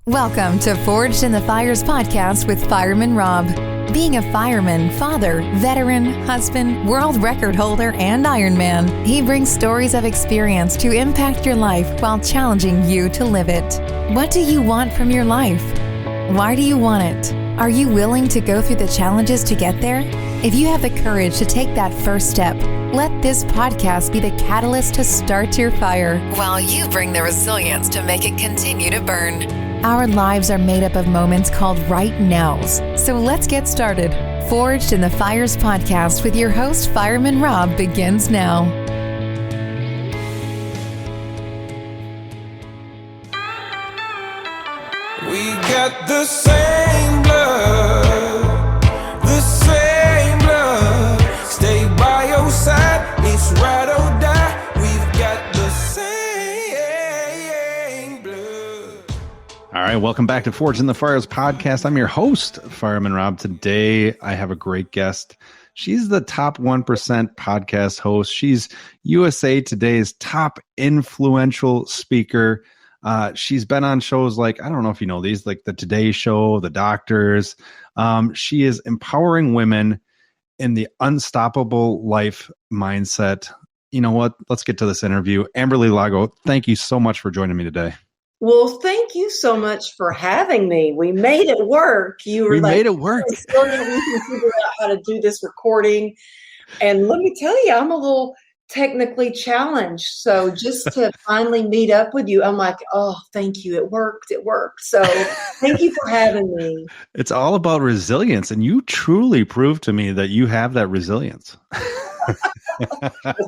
Welcome to Forged in the Fires podcast with Fireman Rob. Being a fireman, father, veteran, husband, world record holder, and Ironman, he brings stories of experience to impact your life while challenging you to live it. What do you want from your life? Why do you want it? Are you willing to go through the challenges to get there? If you have the courage to take that first step, let this podcast be the catalyst to start your fire while you bring the resilience to make it continue to burn. Our lives are made up of moments called right nows. So let's get started. Forged in the Fires podcast with your host, Fireman Rob, begins now. We got the same blood, the same blood. Stay by your side, it's ride or die. We've got the same blood. All right, welcome back to Forged in the Fires podcast. I'm your host, Fireman Rob. Today, I have a great guest. She's the top 1% podcast host. She's USA Today's top influential speaker. She's been on shows like, I don't know if you know these, like the Today Show, The Doctors. She is empowering women in the unstoppable life mindset. You know what? Let's get to this interview. Amberly Lago, thank you so much for joining me today. Well, thank you so much for having me. We made it work. We made it work. We can figure out how to do this recording. And let me tell you, I'm a little technically challenged. So just to finally meet up with you, I'm like, oh, thank you. It worked. So thank you for having me. It's all about resilience. And you truly proved to me that you have that resilience.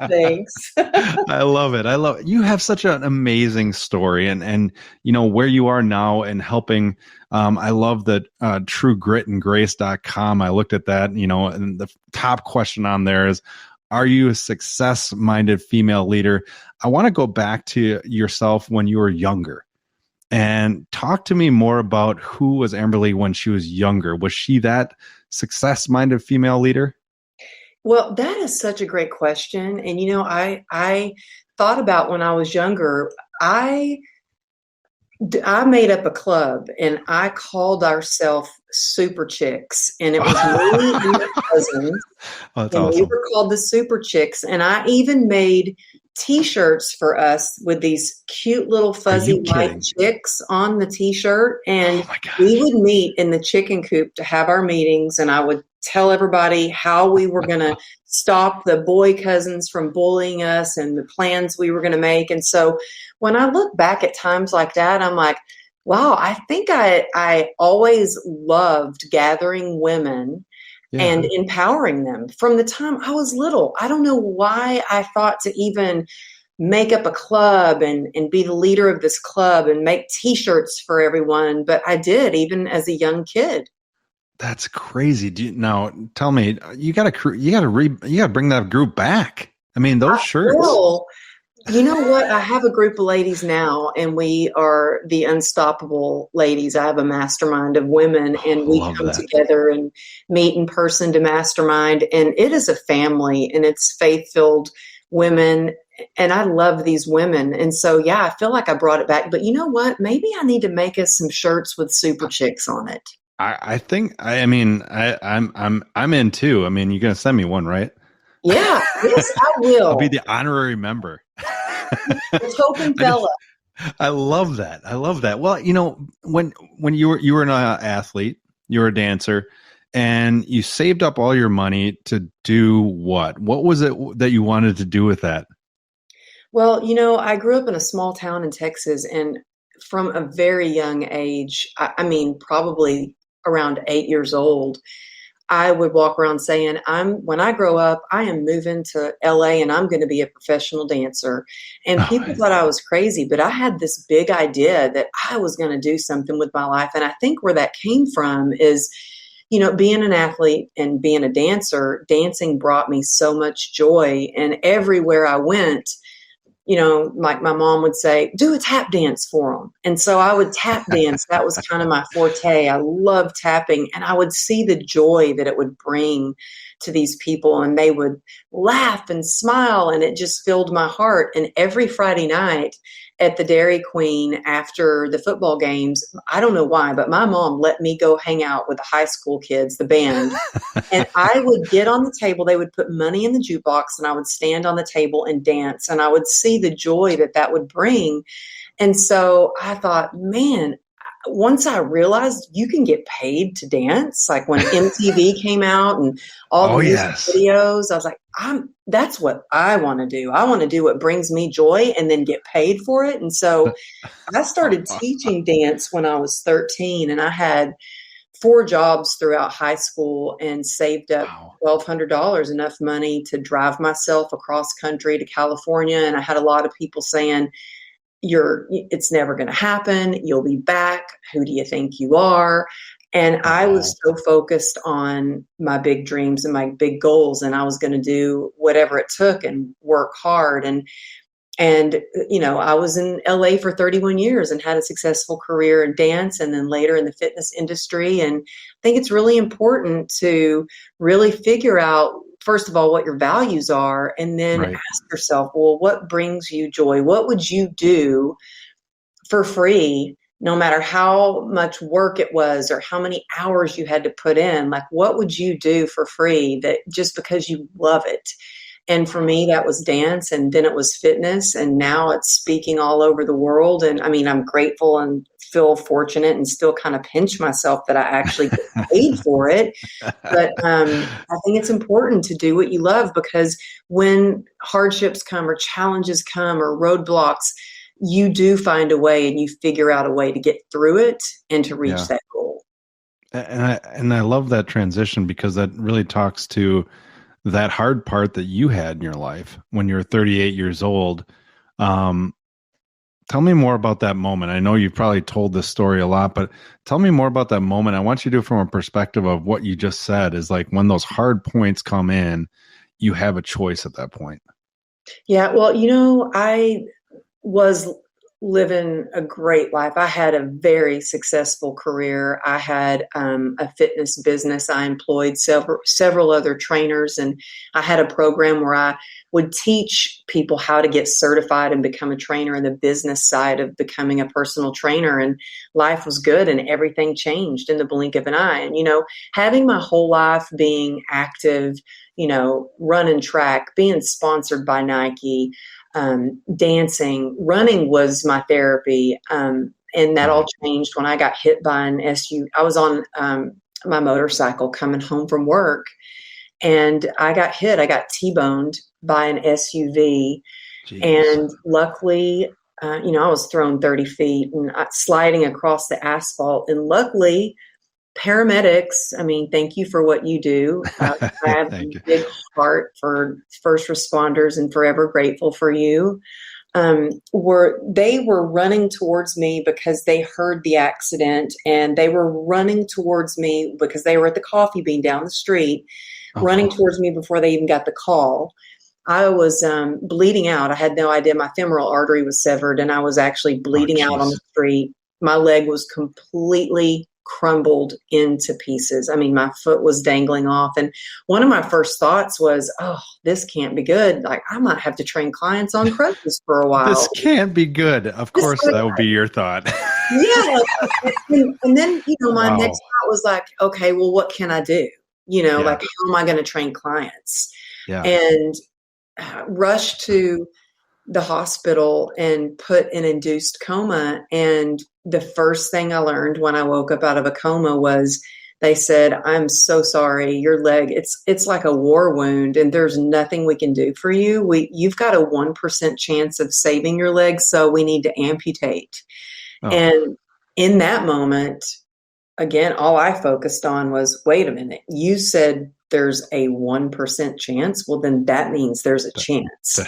Thanks. I love it. You have such an amazing story and you know where you are now and helping. I love that truegritandgrace.com. I looked at that, you know, and the top question on there is, are you a success-minded female leader? I want to go back to yourself when you were younger and talk to me more about who was Amberly when she was younger. Was she that success-minded female leader? Well, that is such a great question. And, you know, I thought about when I was younger, I made up a club and I called ourselves Super Chicks, and it was me and my cousins. Oh, that's and awesome. We were called the Super Chicks. And I even made T-shirts for us with these cute little fuzzy white chicks on the T-shirt. And we would meet in the chicken coop to have our meetings, and I would tell everybody how we were going to stop the boy cousins from bullying us and the plans we were going to make. And so when I look back at times like that, I'm like, wow, I think I always loved gathering women and empowering them from the time I was little. I don't know why I thought to even make up a club and be the leader of this club and make T-shirts for everyone. But I did, even as a young kid. That's crazy. Now tell me, you got to bring that group back. I mean, those shirts. Will. You know what? I have a group of ladies now, and we are the Unstoppable Ladies. I have a mastermind of women, and we come together and meet in person to mastermind. And it is a family, and it's faith-filled women. And I love these women. And so, yeah, I feel like I brought it back. But you know what? Maybe I need to make us some shirts with Super Chicks on it. I'm in too. I mean, you're going to send me one, right? Yeah, yes, I will. I'll be the honorary member. The token fella. I love that. Well, you know, when you were an athlete, you were a dancer, and you saved up all your money to do what? What was it that you wanted to do with that? Well, you know, I grew up in a small town in Texas, and from a very young age, I mean, probably around 8 years old, I would walk around saying, when I grow up, I am moving to LA and I'm going to be a professional dancer. And people thought I was crazy, but I had this big idea that I was going to do something with my life. And I think where that came from is, you know, being an athlete and being a dancer, dancing brought me so much joy. And everywhere I went, you know, like my mom would say, do a tap dance for them. And so I would tap dance. That was kind of my forte. I loved tapping, and I would see the joy that it would bring to these people, and they would laugh and smile, and it just filled my heart. And every Friday night at the Dairy Queen after the football games. I don't know why, but my mom let me go hang out with the high school kids, the band. And I would get on the table. They would put money in the jukebox and I would stand on the table and dance. And I would see the joy that that would bring. And so I thought, man, once I realized you can get paid to dance, like when MTV came out and all the music videos, I was like, that's what I want to do. I want to do what brings me joy and then get paid for it. And so I started teaching dance when I was 13, and I had 4 jobs throughout high school and saved up $1,200, enough money to drive myself across country to California. And I had a lot of people saying, it's never going to happen. You'll be back. Who do you think you are? And I was so focused on my big dreams and my big goals, and I was going to do whatever it took and work hard. And I was in LA for 31 years and had a successful career in dance and then later in the fitness industry. And I think it's really important to really figure out, first of all, what your values are, and then ask yourself, well, what brings you joy? What would you do for free, no matter how much work it was or how many hours you had to put in? Like, what would you do for free that just because you love it? And for me, that was dance, and then it was fitness, and now it's speaking all over the world. And I mean, I'm grateful and feel fortunate and still kind of pinch myself that I actually get paid for it. But I think it's important to do what you love, because when hardships come or challenges come or roadblocks, you do find a way and you figure out a way to get through it and to reach that goal. And I love that transition, because that really talks to that hard part that you had in your life when you were 38 years old. Tell me more about that moment. I know you've probably told this story a lot, but tell me more about that moment. I want you to do it from a perspective of what you just said, is like when those hard points come in, you have a choice at that point. Yeah. Well, I was living a great life. I had a very successful career. I had a fitness business. I employed several other trainers, and I had a program where I would teach people how to get certified and become a trainer in the business side of becoming a personal trainer. And life was good, and everything changed in the blink of an eye. And, having my whole life being active, running track, being sponsored by Nike, dancing, running was my therapy. And that all changed when I got hit by an SUV. I was on my motorcycle coming home from work, and I got hit. I got T-boned by an SUV. Jeez. And luckily, I was thrown 30 feet and sliding across the asphalt. And luckily, paramedics, thank you for what you do. I have a big heart for first responders and forever grateful for you. They were running towards me because they heard the accident, and they were running towards me because they were at the Coffee Bean down the street, running towards me before they even got the call. I was bleeding out. I had no idea my femoral artery was severed, and I was actually bleeding out on the street. My leg was completely crumbled into pieces. My foot was dangling off. And one of my first thoughts was, this can't be good. Like, I might have to train clients on crutches for a while. This can't be good. Of course, that would be your thought. Yeah. And then, my next thought was like, okay, well, what can I do? Like, how am I going to train clients? Yeah. And rushed to the hospital and put in induced coma. And the first thing I learned when I woke up out of a coma was they said, I'm so sorry, your leg, it's like a war wound, and there's nothing we can do for you. You've got a 1% chance of saving your leg, so we need to amputate. And in that moment, again, all I focused on was, wait a minute, you said there's a 1% chance. Well, then that means there's a chance.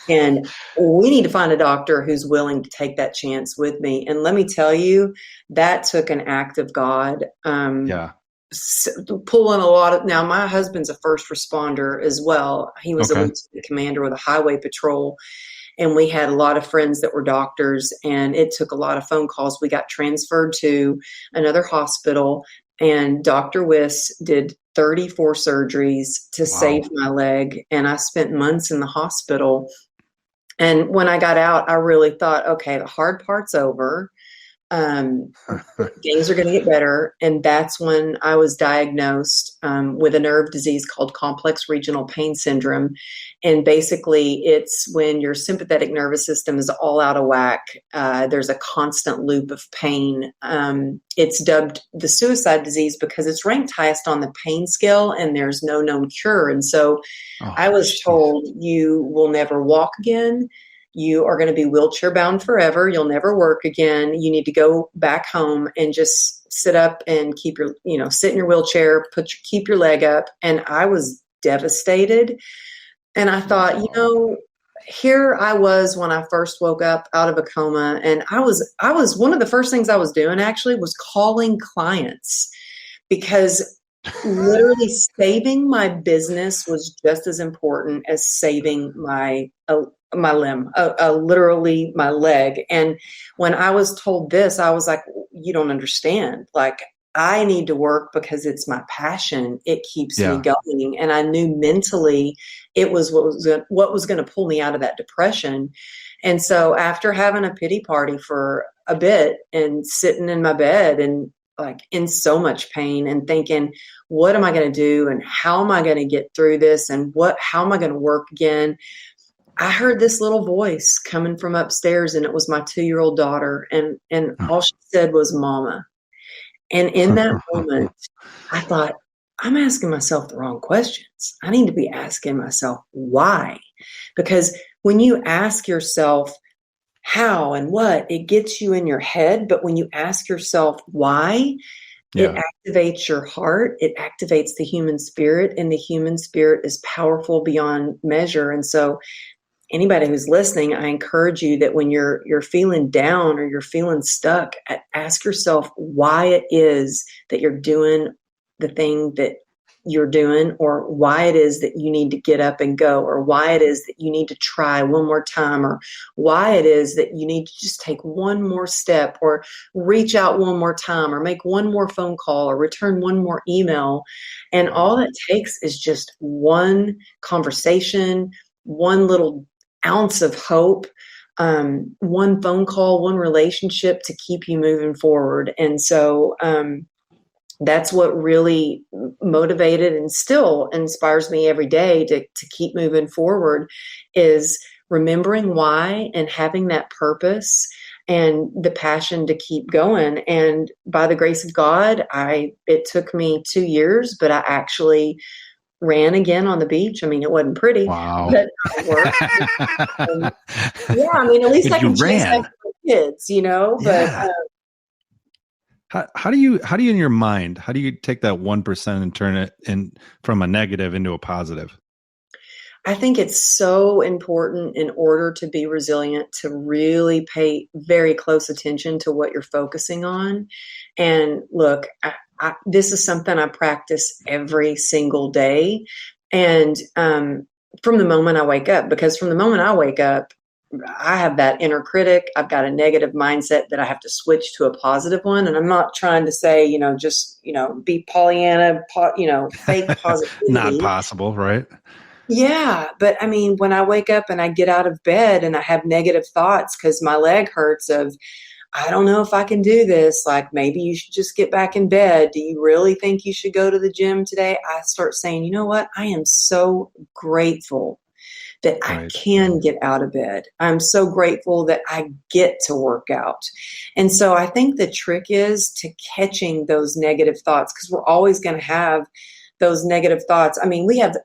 And we need to find a doctor who's willing to take that chance with me. And let me tell you, that took an act of God. Pulling a lot of, now my husband's a first responder as well. He was a lieutenant commander with a highway patrol. And we had a lot of friends that were doctors, and it took a lot of phone calls. We got transferred to another hospital, and Dr. Wiss did 34 surgeries to save my leg. And I spent months in the hospital. And when I got out, I really thought, okay, the hard part's over. Things are going to get better. And that's when I was diagnosed with a nerve disease called complex regional pain syndrome. And basically, it's when your sympathetic nervous system is all out of whack. There's a constant loop of pain. It's dubbed the suicide disease because it's ranked highest on the pain scale and there's no known cure. And so I was told, you will never walk again. You are going to be wheelchair bound forever. You'll never work again. You need to go back home and just sit up and keep your, sit in your wheelchair, keep your leg up. And I was devastated. And I thought, here I was when I first woke up out of a coma. And I was one of the first things I was doing actually was calling clients, because literally saving my business was just as important as saving my limb, literally my leg. And when I was told this, I was like, you don't understand. Like, I need to work because it's my passion. It keeps me going. And I knew mentally it was what was going to pull me out of that depression. And so after having a pity party for a bit and sitting in my bed and like in so much pain and thinking, what am I going to do? And how am I going to get through this? And how am I going to work again? I heard this little voice coming from upstairs, and it was my 2-year-old daughter. And all she said was, "Mama." And in that moment, I thought, I'm asking myself the wrong questions. I need to be asking myself why. Because when you ask yourself how and what, it gets you in your head. But when you ask yourself why, it activates your heart. It activates the human spirit, and the human spirit is powerful beyond measure. And so anybody who's listening, I encourage you that when you're feeling down or you're feeling stuck, ask yourself why it is that you're doing the thing that you're doing, or why it is that you need to get up and go, or why it is that you need to try one more time, or why it is that you need to just take one more step, or reach out one more time, or make one more phone call, or return one more email. And all it takes is just one conversation, one little ounce of hope, one phone call, one relationship to keep you moving forward. And so that's what really motivated and still inspires me every day to keep moving forward, is remembering why and having that purpose and the passion to keep going. And by the grace of God, it took me 2 years, but I actually ran again on the beach. I mean, it wasn't pretty, but it worked. At least I can chase after my kids, but how do you in your mind, how do you take that 1% and turn it from a negative into a positive? I think it's so important in order to be resilient to really pay very close attention to what you're focusing on. And look, this is something I practice every single day. And from the moment I wake up, because from the moment I wake up, I have that inner critic. I've got a negative mindset that I have to switch to a positive one. And I'm not trying to say, be Pollyanna, fake positivity. Not possible, right? Yeah. But I mean, when I wake up and I get out of bed and I have negative thoughts because my leg hurts of, I don't know if I can do this. Like, maybe you should just get back in bed. Do you really think you should go to the gym today? I start saying, you know what? I am so grateful that I can get out of bed. I'm so grateful that I get to work out. And so I think the trick is to catching those negative thoughts, because we're always going to have those negative thoughts. I mean, we have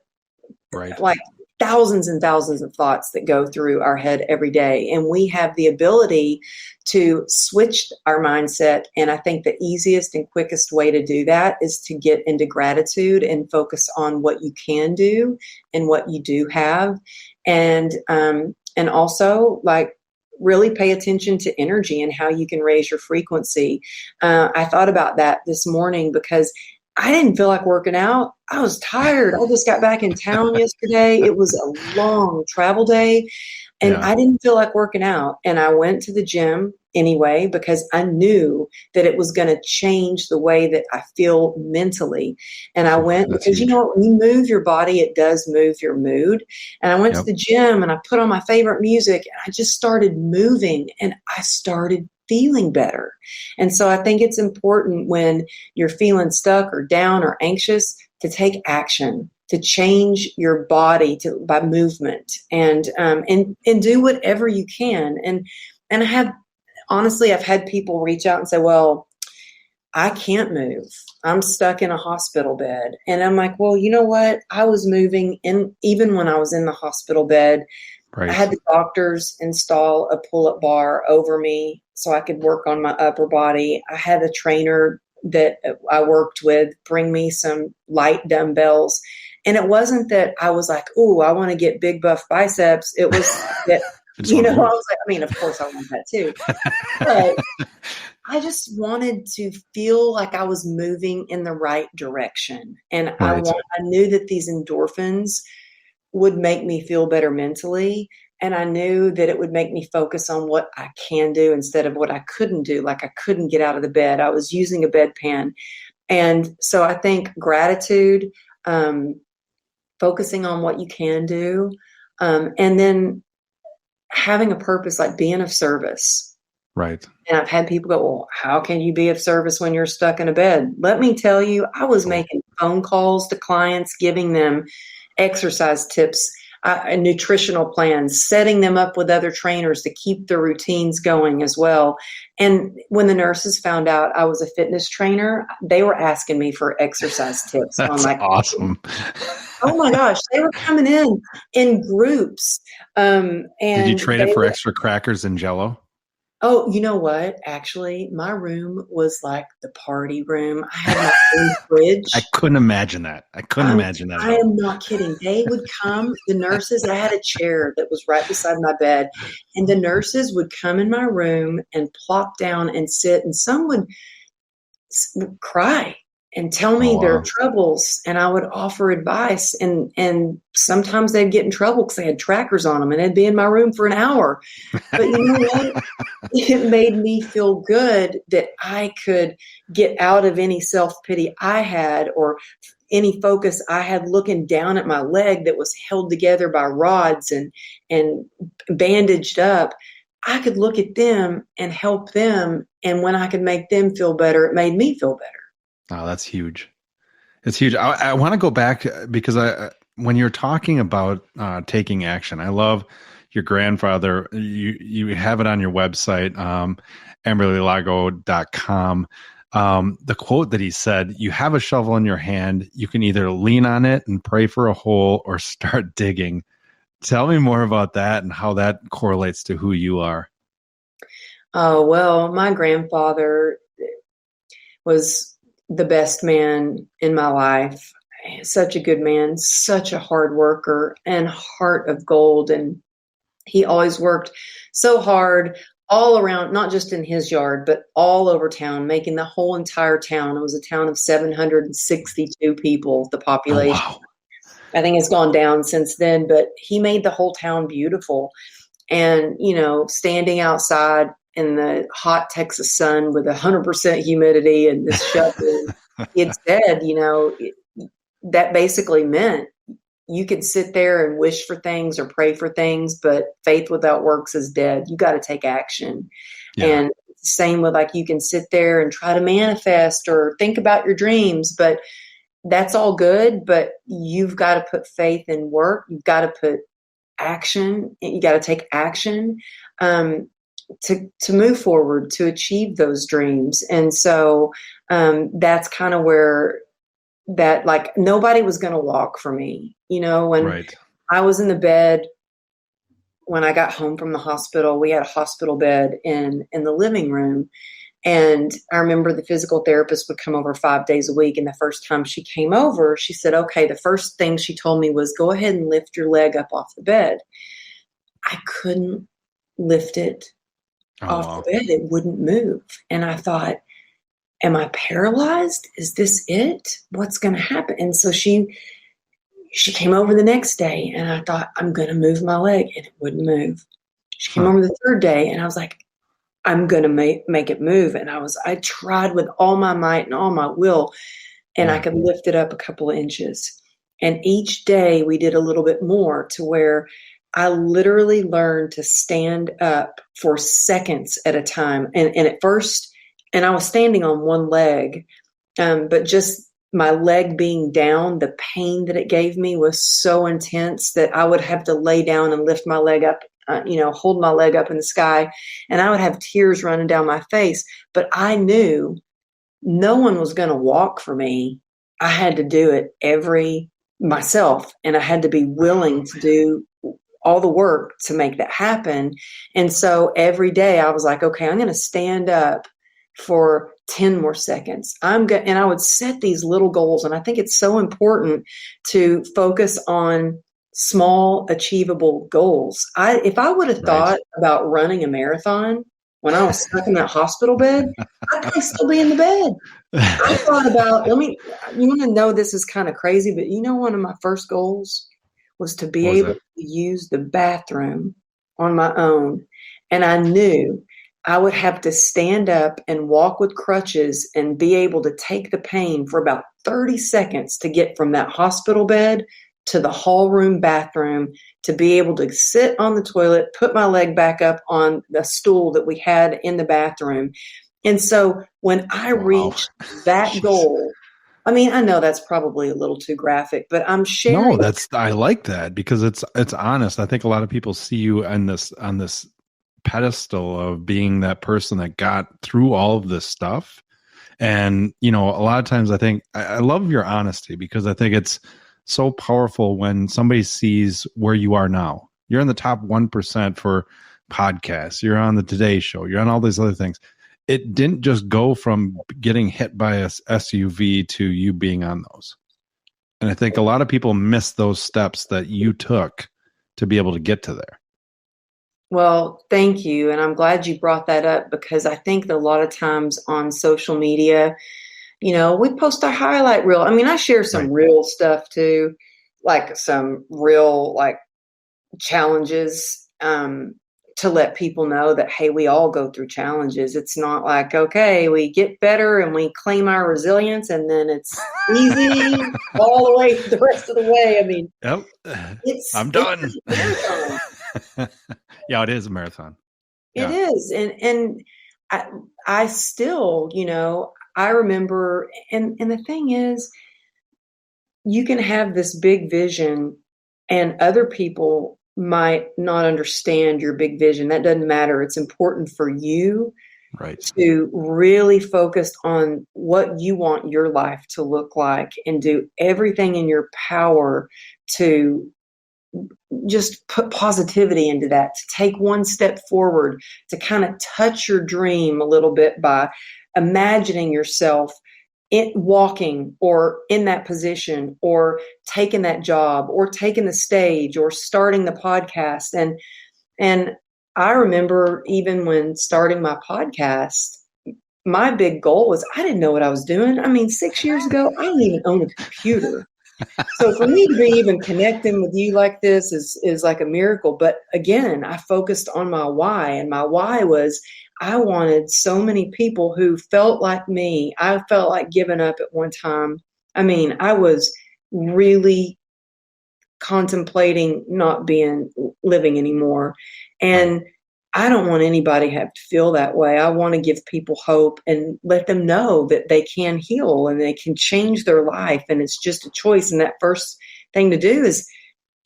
like thousands and thousands of thoughts that go through our head every day. And we have the ability to switch our mindset. And I think the easiest and quickest way to do that is to get into gratitude and focus on what you can do and what you do have. And also, like, really pay attention to energy and how you can raise your frequency. I thought about that this morning because I didn't feel like working out. I was tired. I just got back in town yesterday. It was a long travel day. And Yeah. I didn't feel like working out. And I went to the gym anyway, because I knew that it was going to change the way that I feel mentally. And I went That's because, huge. when you move your body, it does move your mood. And I went to the gym and I put on my favorite music and I just started moving and I started feeling better. And so I think it's important when you're feeling stuck or down or anxious to take action, to change your body by movement and do whatever you can. And I've had people reach out and say, well, I can't move. I'm stuck in a hospital bed. And I'm like, well, you know what? I was moving even when I was in the hospital bed. Right. I had the doctors install a pull-up bar over me so I could work on my upper body. I had a trainer that I worked with bring me some light dumbbells. And it wasn't that I was like, oh, I want to get big buff biceps. It was that, I was like, of course I want that too. But I just wanted to feel like I was moving in the right direction. And Right. I knew that these endorphins would make me feel better mentally. And I knew that it would make me focus on what I can do instead of what I couldn't do. Like I couldn't get out of the bed. I was using a bedpan. And so I think gratitude, focusing on what you can do, and then having a purpose, like being of service. Right. And I've had people go, well, how can you be of service when you're stuck in a bed? Let me tell you, I was making phone calls to clients, giving them exercise tips, nutritional plans, setting them up with other trainers to keep their routines going as well. And when the nurses found out I was a fitness trainer, they were asking me for exercise tips. That's I'm like, awesome. Oh my gosh, they were coming in groups. And did you trade it for extra crackers and Jell-O? Oh, you know what? Actually, my room was like the party room. I had my own fridge. I couldn't imagine that. I am not kidding. They would come, the nurses, I had a chair that was right beside my bed, and the nurses would come in my room and plop down and sit, and some would cry and tell me their troubles, and I would offer advice, and sometimes they'd get in trouble because they had trackers on them and they'd be in my room for an hour. But you know what? It made me feel good that I could get out of any self-pity I had or any focus I had looking down at my leg that was held together by rods and bandaged up. I could look at them and help them, and when I could make them feel better, it made me feel better. Oh, that's huge. It's huge. I want to go back because when you're talking about taking action, I love your grandfather. You have it on your website, AmberleyLago.com. The quote that he said, you have a shovel in your hand. You can either lean on it and pray for a hole or start digging. Tell me more about that and how that correlates to who you are. Oh, well, my grandfather was the best man in my life. Such a good man, such a hard worker and heart of gold. And he always worked so hard all around, not just in his yard, but all over town, making the whole entire town. It was a town of 762 people, the population. Oh, wow. I think it's gone down since then, but he made the whole town beautiful. And, standing outside in the hot Texas sun with 100% humidity and this shovel, it said, that basically meant you could sit there and wish for things or pray for things, but faith without works is dead. You got to take action. Yeah. And same with you can sit there and try to manifest or think about your dreams, but that's all good. But you've got to put faith in work. You've got to put action. You got to take action to move forward, to achieve those dreams. And so that's kind of where that nobody was going to walk for me, when right. I was in the bed, when I got home from the hospital, we had a hospital bed in the living room. And I remember the physical therapist would come over 5 days a week. And the first time she came over, she said, okay, the first thing she told me was go ahead and lift your leg up off the bed. I couldn't lift it off the bed. It wouldn't move. And I thought, am I paralyzed? Is this it? What's going to happen? And so she she came over the next day and I thought, I'm going to move my leg, and it wouldn't move. She came over the third day and I was like, I'm going to make it move. And I tried with all my might and all my will, and I could lift it up a couple of inches. And each day we did a little bit more, to where I literally learned to stand up for seconds at a time. And at first, and I was standing on one leg, but just my leg being down, the pain that it gave me was so intense that I would have to lay down and lift my leg up, hold my leg up in the sky, and I would have tears running down my face. But I knew no one was going to walk for me. I had to do it myself, and I had to be willing to do all the work to make that happen. And so every day I was like, okay, I'm going to stand up for 10 more seconds. And I would set these little goals. And I think it's so important to focus on small, achievable goals. If I would have thought about running a marathon when I was stuck in that hospital bed, I'd probably still be in the bed. I thought about, you want to know, this is kind of crazy, but one of my first goals was to be able to use the bathroom on my own. And I knew I would have to stand up and walk with crutches and be able to take the pain for about 30 seconds to get from that hospital bed to the hall room bathroom, to be able to sit on the toilet, put my leg back up on the stool that we had in the bathroom. And so when I reached that goal, I know that's probably a little too graphic, but I'm sharing. No, I like that, because it's honest. I think a lot of people see you on this pedestal of being that person that got through all of this stuff. And, a lot of times I think I love your honesty, because I think it's so powerful when somebody sees where you are now. You're in the top 1% for podcasts. You're on the Today Show. You're on all these other things. It didn't just go from getting hit by a SUV to you being on those. And I think a lot of people miss those steps that you took to be able to get to there. Well, thank you. And I'm glad you brought that up, because I think that a lot of times on social media, we post our highlight reel. I share some real stuff too, like some real challenges, to let people know that, hey, we all go through challenges. It's not like, okay, we get better and we claim our resilience and then it's easy all the way the rest of the way. Yep. I'm done. Yeah, it is a marathon. It is. And I still, I remember, and the thing is, you can have this big vision and other people might not understand your big vision. That doesn't matter. It's important for you to really focus on what you want your life to look like, and do everything in your power to just put positivity into that, to take one step forward, to kind of touch your dream a little bit by imagining yourself walking or in that position, or taking that job, or taking the stage, or starting the podcast. And I remember, even when starting my podcast, my big goal was, I didn't know what I was doing. 6 years ago, I didn't even own a computer. So for me to be even connecting with you like this is like a miracle. But again, I focused on my why, and my why was, I wanted so many people who felt like me. I felt like giving up at one time. I was really contemplating not living anymore. And I don't want anybody to have to feel that way. I want to give people hope and let them know that they can heal and they can change their life. And it's just a choice. And that first thing to do is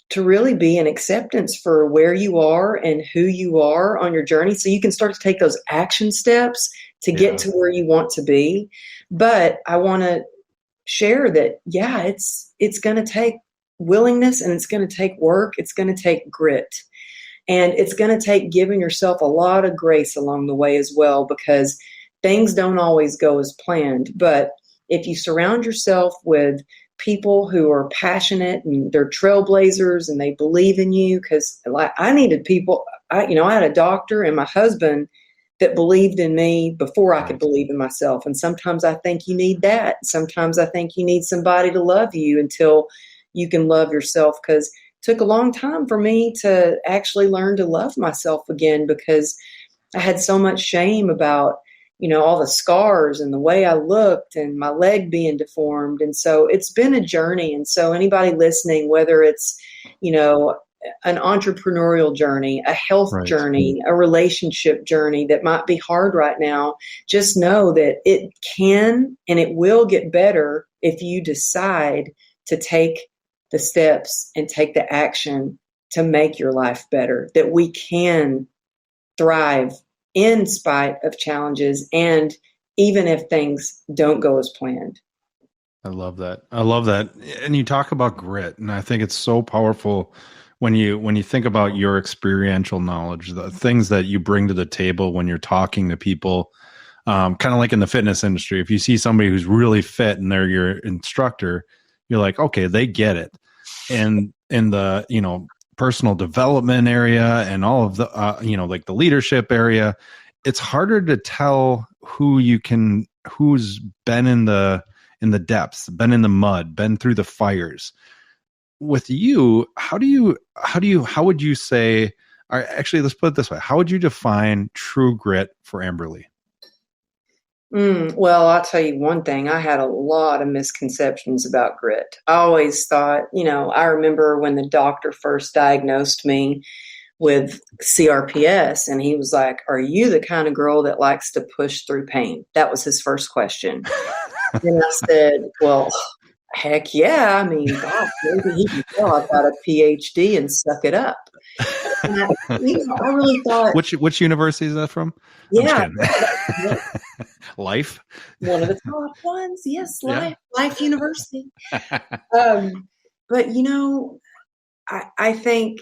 to really be in acceptance for where you are and who you are on your journey, so you can start to take those action steps to get to where you want to be. But I want to share that, it's going to take willingness, and it's going to take work. It's going to take grit, and it's going to take giving yourself a lot of grace along the way as well, because things don't always go as planned. But if you surround yourself with people who are passionate and they're trailblazers and they believe in you, because I needed people, I had a doctor and my husband that believed in me before I could believe in myself. And sometimes I think you need that. Sometimes I think you need somebody to love you until you can love yourself. Because it took a long time for me to actually learn to love myself again, because I had so much shame about, all the scars and the way I looked and my leg being deformed. And so it's been a journey. And so anybody listening, whether it's, an entrepreneurial journey, a health journey, a relationship journey that might be hard right now, just know that it can and it will get better if you decide to take the steps and take the action to make your life better, that we can thrive in spite of challenges, and even if things don't go as planned. I love that. And you talk about grit, and I think it's so powerful when you think about your experiential knowledge, the things that you bring to the table when you're talking to people, kind of like in the fitness industry. If you see somebody who's really fit and they're your instructor, you're like, okay, they get it. And in the, personal development area and all of the, like the leadership area, it's harder to tell who's been in the depths, been in the mud, been through the fires. With you, how would you say, or actually, let's put it this way. How would you define true grit for Amberly? Well, I'll tell you one thing. I had a lot of misconceptions about grit. I always thought, I remember when the doctor first diagnosed me with CRPS, and he was like, "Are you the kind of girl that likes to push through pain?" That was his first question. And I said, "Well, heck yeah. I mean, gosh, maybe he can tell I've got a PhD and suck it up." And I really thought. Which university is that from? Yeah. Life. One of the top ones. Yes. Life University. But I think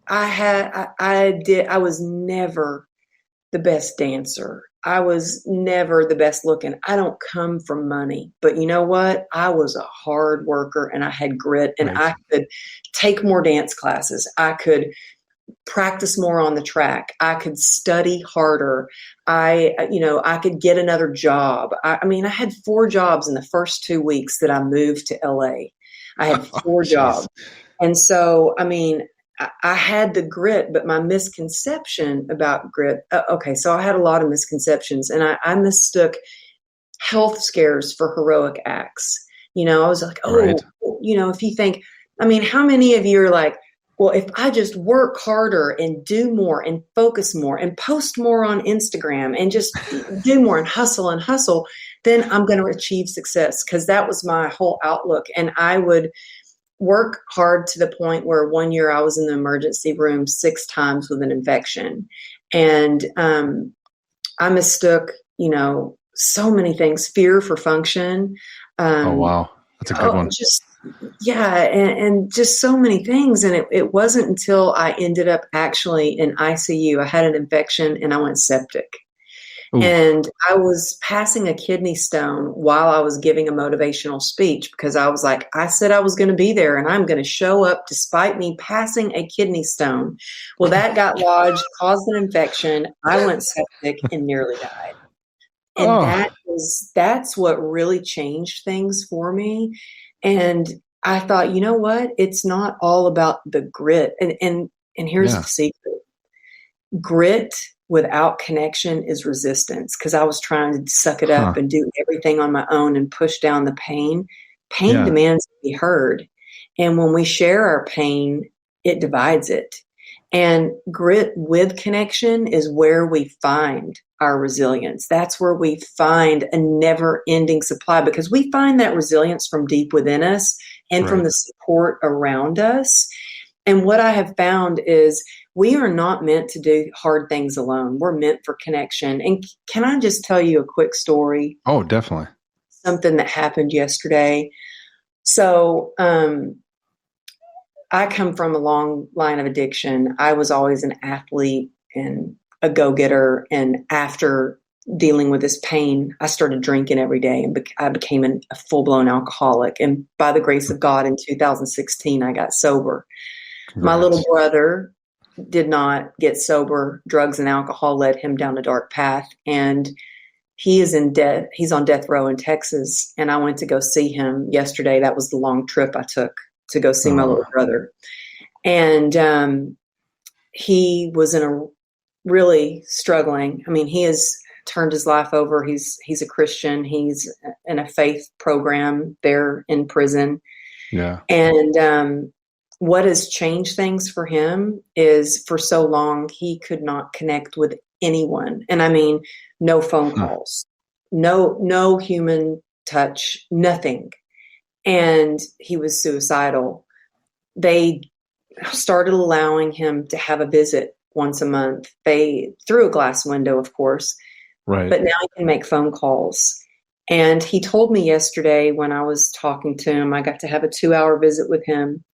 I was never the best dancer. I was never the best looking. I don't come from money, but you know what? I was a hard worker and I had grit, and I could take more dance classes. I could practice more on the track. I could study harder. I could get another job. I had 4 jobs in the first 2 weeks that I moved to LA. I had 4 jobs. And so, I had the grit, but my misconception about grit, so I had a lot of misconceptions, and I mistook health scares for heroic acts. I was like, if you think, how many of you are like, well, if I just work harder and do more and focus more and post more on Instagram and just do more and hustle, then I'm going to achieve success. Because that was my whole outlook. And I would work hard to the point where one year I was in the emergency room 6 times with an infection. And I mistook, so many things, fear for function. Oh, wow. That's a good one. And just so many things. And it wasn't until I ended up actually in ICU. I had an infection and I went septic. Ooh. And I was passing a kidney stone while I was giving a motivational speech, because I was like, I said I was going to be there and I'm going to show up despite me passing a kidney stone. Well, that got lodged, caused an infection. I went septic and nearly died. And that's what really changed things for me. And I thought, you know what? It's not all about the grit. And here's the secret. Grit without connection is resistance, because I was trying to suck it up and do everything on my own and push down the pain. Pain demands to be heard. And when we share our pain, it divides it. And grit with connection is where we find our resilience. That's where we find a never-ending supply, because we find that resilience from deep within us and from the support around us. And what I have found is we are not meant to do hard things alone. We're meant for connection. And can I just tell you a quick story? Oh, definitely. Something that happened yesterday. So, I come from a long line of addiction. I was always an athlete and a go-getter. And after dealing with this pain, I started drinking every day, and I became a full-blown alcoholic. And by the grace of God, in 2016, I got sober. Congrats. My little brother did not get sober. Drugs and alcohol led him down a dark path. And he is in death. He's on death row in Texas. And I went to go see him yesterday. That was the long trip I took to go see my little brother. And he was in a really struggling. I mean, he has turned his life over. He's a Christian. He's in a faith program there in prison. Yeah. And what has changed things for him is for so long he could not connect with anyone. And I mean, no phone calls, no human touch, nothing. And he was suicidal. They started allowing him to have a visit once a month. They through a glass window, of course, right. But now he can make phone calls. And he told me yesterday when I was talking to him, I got to have a 2-hour visit with him.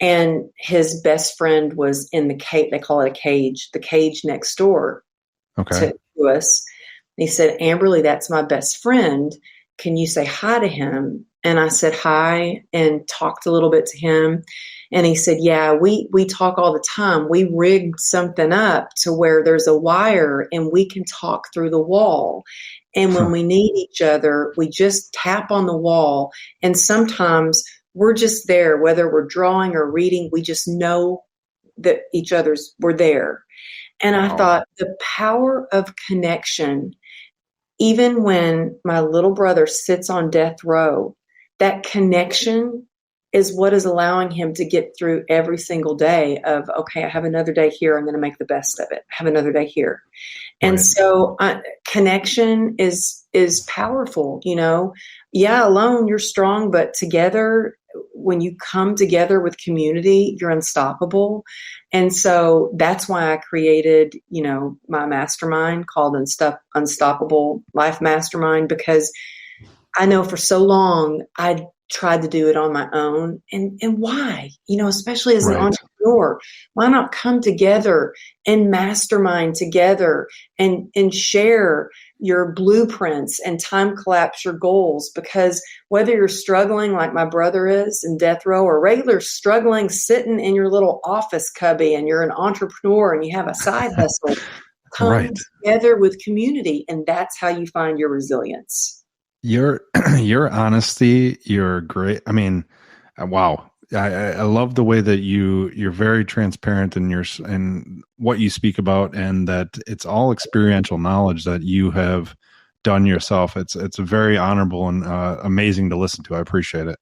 And his best friend was in the cage. They call it a cage, the cage next door to us. He said, Amberly, that's my best friend. Can you say hi to him? And I said hi and talked a little bit to him. And he said, yeah, we talk all the time. We rigged something up to where there's a wire and we can talk through the wall. And when we need each other, we just tap on the wall. And sometimes we're just there, whether we're drawing or reading, we just know that we're there. And I thought the power of connection, even when my little brother sits on death row, that connection is what is allowing him to get through every single day of, okay, I have another day here. I'm going to make the best of it. I have another day here. And so connection is powerful, you know. Yeah, alone you're strong, but together, when you come together with community, you're unstoppable. And so that's why I created, you know, my mastermind called Unstoppable Life Mastermind, because I know for so long I tried to do it on my own. And why? You know, especially as an entrepreneur, why not come together and mastermind together and share your blueprints and time collapse your goals? Because whether you're struggling like my brother is in death row, or regular struggling sitting in your little office cubby and you're an entrepreneur and you have a side hustle, come together with community. And that's how you find your resilience. Your honesty, you're great. I mean, wow. I love the way that you're very transparent in and what you speak about, and that it's all experiential knowledge that you have done yourself. It's very honorable and amazing to listen to. I appreciate it.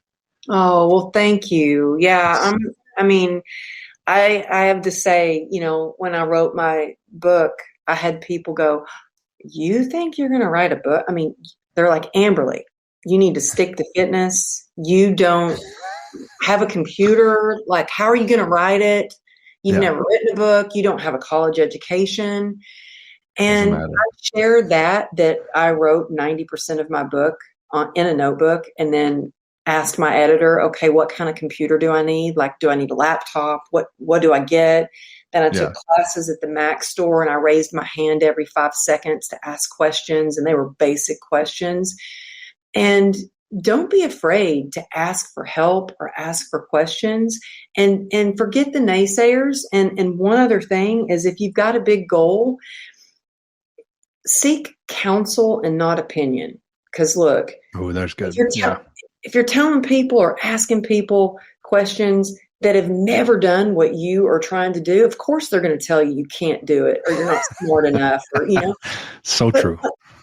Oh, well, thank you. Yeah. I have to say, you know, when I wrote my book, I had people go, you think you're going to write a book? I mean, they're like, Amberly, you need to stick to fitness. You don't have a computer. Like, how are you going to write it? You've never written a book. You don't have a college education. And I shared that I wrote 90% of my book in a notebook, and then asked my editor, okay, what kind of computer do I need? Like, do I need a laptop? What do I get? Then I took classes at the Mac store, and I raised my hand every 5 seconds to ask questions, and they were basic questions. And don't be afraid to ask for help or ask for questions, and forget the naysayers. And one other thing is, if you've got a big goal, seek counsel and not opinion. Because look, that's good. If you're telling people or asking people questions that have never done what you are trying to do, of course they're going to tell you can't do it, or you're not smart enough, or, you know. True.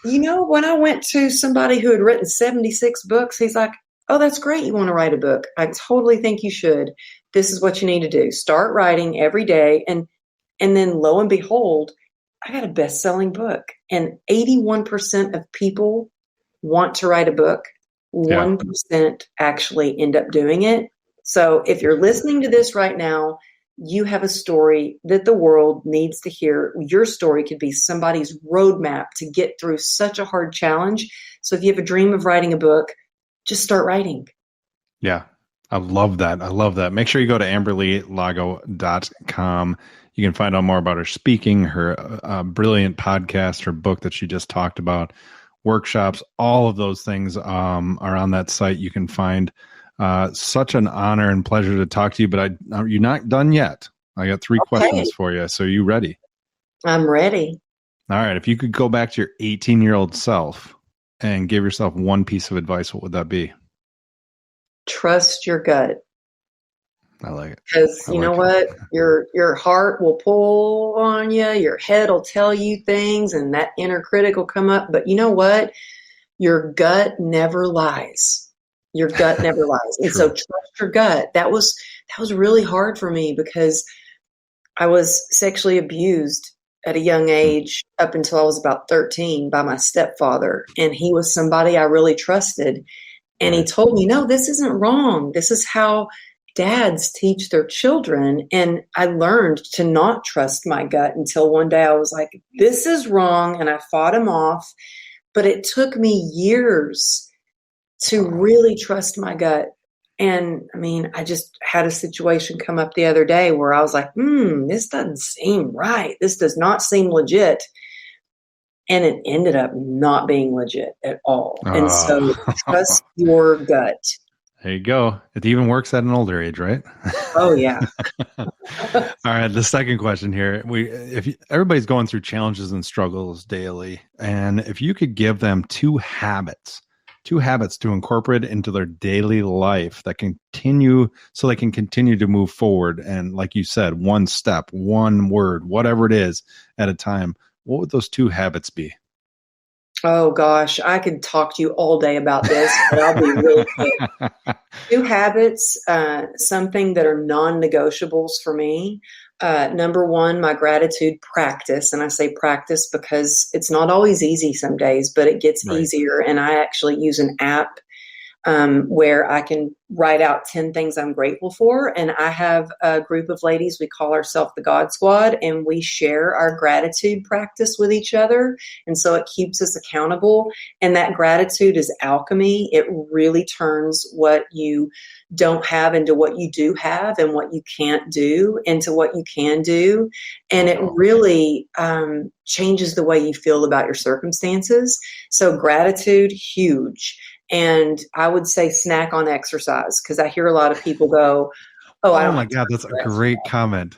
You know, when I went to somebody who had written 76 books, he's like, oh, that's great. You want to write a book. I totally think you should. This is what you need to do. Start writing every day. And then lo and behold, I got a best-selling book. And 81% of people want to write a book. 1% actually end up doing it. So if you're listening to this right now, you have a story that the world needs to hear. Your story could be somebody's roadmap to get through such a hard challenge. So if you have a dream of writing a book, just start writing. Yeah, I love that. Make sure you go to amberlylago.com. You can find out more about her speaking, her brilliant podcast, her book that she just talked about, workshops, all of those things are on that site. You can find such an honor and pleasure to talk to you, but you're not done yet. I got 3 questions for you. So are you ready? I'm ready. All right. If you could go back to your 18-year-old self and give yourself one piece of advice, what would that be? Trust your gut. I like it. Because you know what? Your heart will pull on you. Your head will tell you things, and that inner critic will come up. But you know what? Your gut never lies. Your gut never lies. And so trust your gut. That was really hard for me because I was sexually abused at a young age up until I was about 13 by my stepfather. And he was somebody I really trusted. And he told me, no, this isn't wrong. This is how dads teach their children. And I learned to not trust my gut until one day I was like, this is wrong. And I fought him off. But it took me years to really trust my gut. And I mean, I just had a situation come up the other day where I was like, this doesn't seem right. This does not seem legit. And it ended up not being legit at all. And so trust your gut. There you go. It even works at an older age, right? Oh, yeah. All right. The second question here. Everybody's going through challenges and struggles daily. And if you could give them two habits to incorporate into their daily life that continue so they can continue to move forward. And like you said, one step, one word, whatever it is at a time, what would those two habits be? Oh gosh, I could talk to you all day about this, but I'll be really quick. Two habits, something that are non-negotiables for me. Number one, my gratitude practice. And I say practice because it's not always easy some days, but it gets easier. And I actually use an app where I can write out 10 things I'm grateful for. And I have a group of ladies, we call ourselves the God Squad, and we share our gratitude practice with each other. And so it keeps us accountable. And that gratitude is alchemy. It really turns what you don't have into what you do have, and what you can't do into what you can do. And it really changes the way you feel about your circumstances. So gratitude, huge. And I would say snack on exercise, because I hear a lot of people go, oh my God, that's a great comment.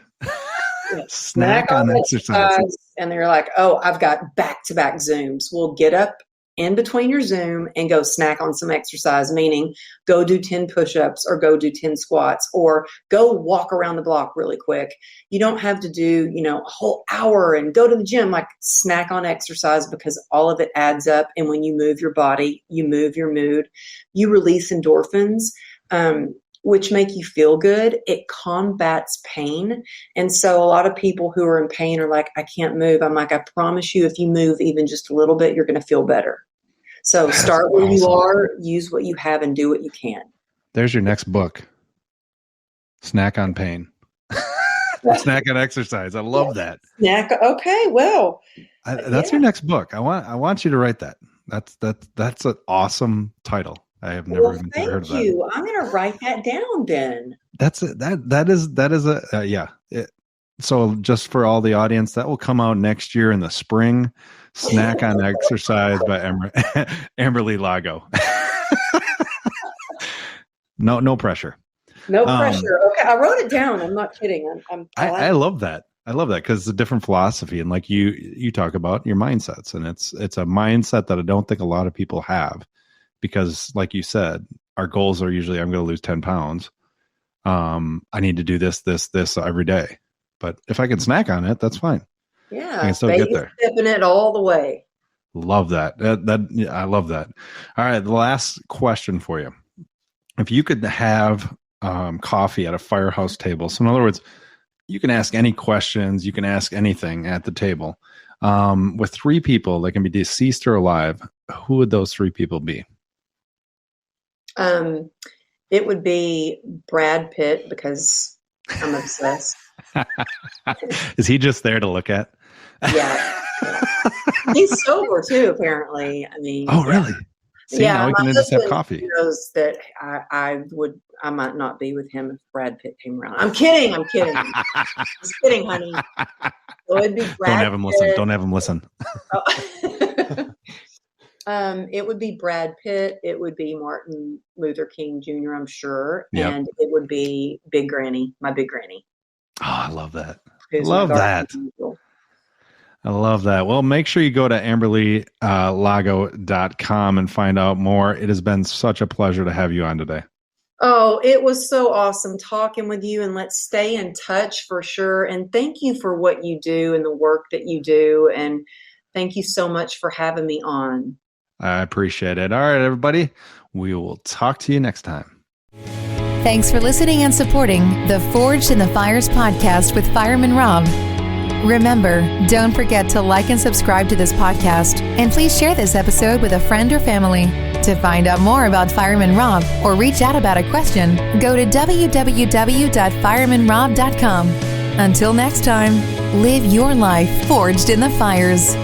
Snack on exercise. And they're like, I've got back-to-back Zooms. Well, get up in between your Zoom and go snack on some exercise, meaning go do 10 push-ups or go do 10 squats or go walk around the block really quick. You don't have to do, a whole hour and go to the gym. Like, snack on exercise, because all of it adds up. And when you move your body, you move your mood, you release endorphins, which make you feel good. It combats pain. And so a lot of people who are in pain are like, I can't move. I'm like, I promise you, if you move even just a little bit, you're going to feel better. So start where you are, use what you have, and do what you can. There's your next book. Snack on pain. Snack on exercise. I love that. Snack. Okay. Well, that's your next book. I want you to write that. That's an awesome title. I have never even heard of that. Thank you. I'm going to write that down then. That's it. That is a yeah. So just for all the audience, that will come out next year in the spring. Snack on Exercise by Amberly Lago. No pressure. No pressure. Okay, I wrote it down. I'm not kidding. I love that. I love that because it's a different philosophy, and like you talk about your mindsets, and it's a mindset that I don't think a lot of people have. Because like you said, our goals are usually, I'm going to lose 10 pounds. I need to do this every day. But if I can snack on it, that's fine. Yeah. I can still get there. Stepping it all the way. Love that. I love that. All right. The last question for you. If you could have coffee at a firehouse table. So in other words, you can ask any questions. You can ask anything at the table. With three people that can be deceased or alive, who would those three people be? It would be Brad Pitt, because I'm obsessed. Is he just there to look at? Yeah. He's sober too, apparently. I mean, oh, really? See, now we can just have coffee. Knows that I might not be with him if Brad Pitt came around. I'm kidding. Just kidding, honey. So it'd be Brad Don't have him listen. It would be Brad Pitt. It would be Martin Luther King Jr., I'm sure. Yep. And it would be Big Granny, my Big Granny. Oh, I love that. Love that. I love that. Well, make sure you go to amberlylago.com and find out more. It has been such a pleasure to have you on today. Oh, it was so awesome talking with you, and let's stay in touch for sure. And thank you for what you do and the work that you do. And thank you so much for having me on. I appreciate it. All right, everybody. We will talk to you next time. Thanks for listening and supporting the Forged in the Fires podcast with Fireman Rob. Remember, don't forget to like and subscribe to this podcast, and please share this episode with a friend or family. To find out more about Fireman Rob or reach out about a question, go to www.firemanrob.com. Until next time, live your life forged in the fires.